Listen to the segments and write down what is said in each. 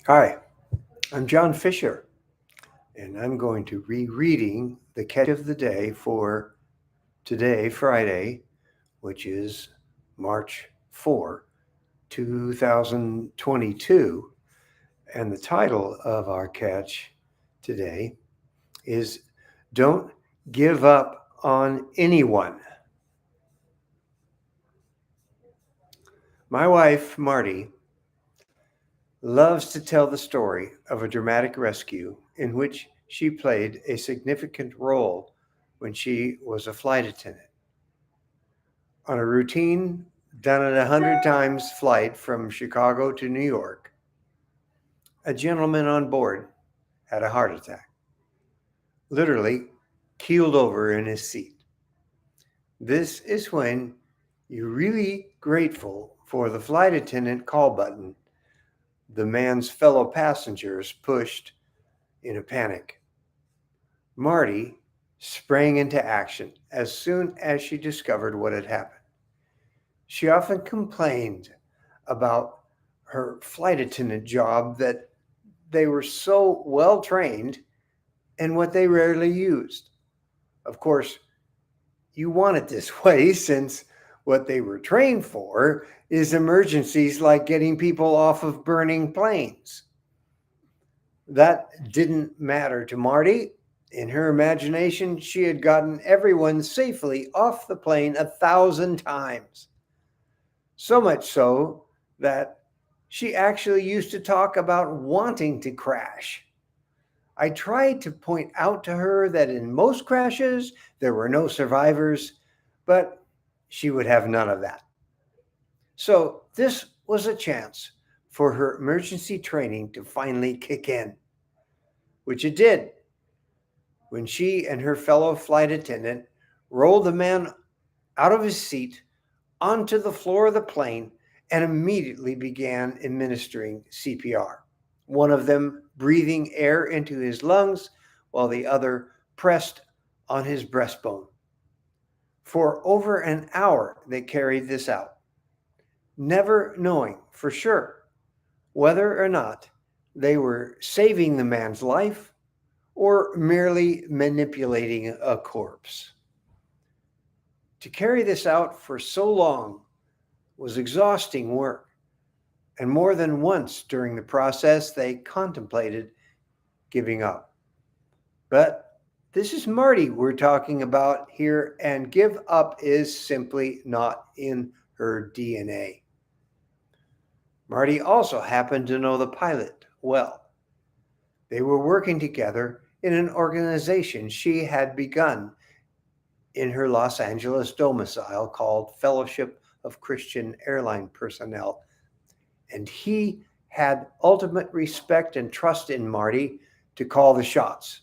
Hi, I'm John Fisher, and I'm going to be reading the catch of the day for today, Friday, which is March 4, 2022. And the title of our catch today is Don't Give Up on Anyone. My wife, Marty, loves to tell the story of a dramatic rescue in which she played a significant role when she was a flight attendant. On a routine done at 100 times flight from Chicago to New York, a gentleman on board had a heart attack, literally keeled over in his seat. This is when you're really grateful for the flight attendant call button the man's fellow passengers pushed in a panic. Marty sprang into action as soon as she discovered what had happened. She often complained about her flight attendant job that they were so well trained and what they rarely used. Of course, you want it this way since what they were trained for is emergencies like getting people off of burning planes. That didn't matter to Marty. In her imagination, she had gotten everyone safely off the plane 1,000 times. So much so that she actually used to talk about wanting to crash. I tried to point out to her that in most crashes there were no survivors, but she would have none of that. So this was a chance for her emergency training to finally kick in, which it did when she and her fellow flight attendant rolled the man out of his seat onto the floor of the plane and immediately began administering CPR. One of them breathing air into his lungs while the other pressed on his breastbone. For over an hour, they carried this out, never knowing for sure whether or not they were saving the man's life or merely manipulating a corpse. To carry this out for so long was exhausting work, and more than once during the process they contemplated giving up. But this is Marty we're talking about here, and give up is simply not in her DNA. Marty also happened to know the pilot well. They were working together in an organization she had begun in her Los Angeles domicile called Fellowship of Christian Airline Personnel, and he had ultimate respect and trust in Marty to call the shots.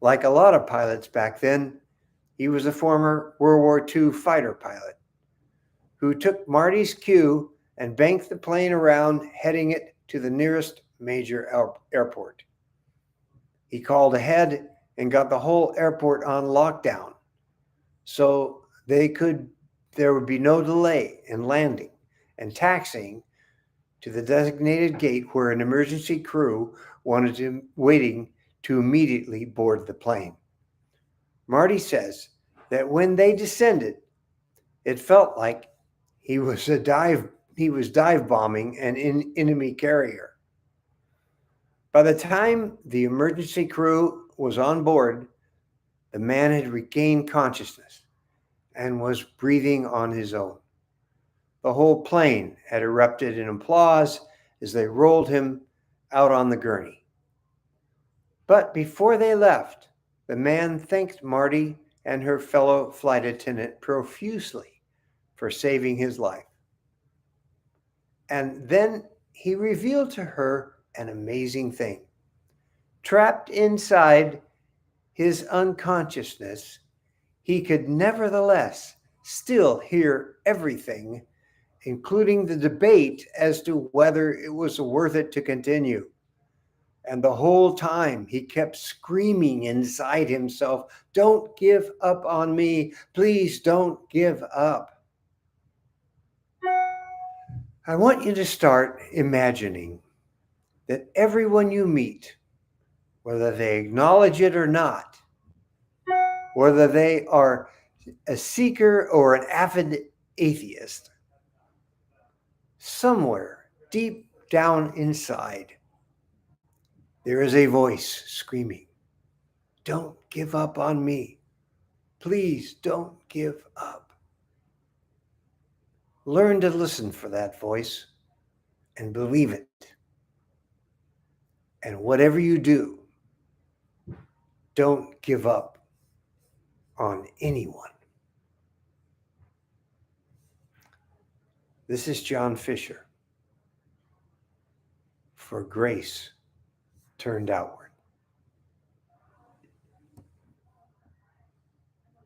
Like a lot of pilots back then, he was a former World War II fighter pilot who took Marty's cue and banked the plane around, heading it to the nearest major airport. He called ahead and got the whole airport on lockdown so there would be no delay in landing and taxiing to the designated gate where an emergency crew wanted him waiting to immediately board the plane. Marty says that when they descended, it felt like he was a dive he was dive bombing an enemy carrier. By the time the emergency crew was on board, the man had regained consciousness and was breathing on his own. The whole plane had erupted in applause as they rolled him out on the gurney. But before they left, the man thanked Marty and her fellow flight attendant profusely for saving his life. And then he revealed to her an amazing thing. Trapped inside his unconsciousness, he could nevertheless still hear everything, including the debate as to whether it was worth it to continue. And the whole time he kept screaming inside himself, "Don't give up on me. Please don't give up." I want you to start imagining that everyone you meet, whether they acknowledge it or not, whether they are a seeker or an avid atheist, somewhere deep down inside, there is a voice screaming, "Don't give up on me. Please don't give up." Learn to listen for that voice and believe it. And whatever you do, don't give up on anyone. This is John Fisher for Grace Turned Outward.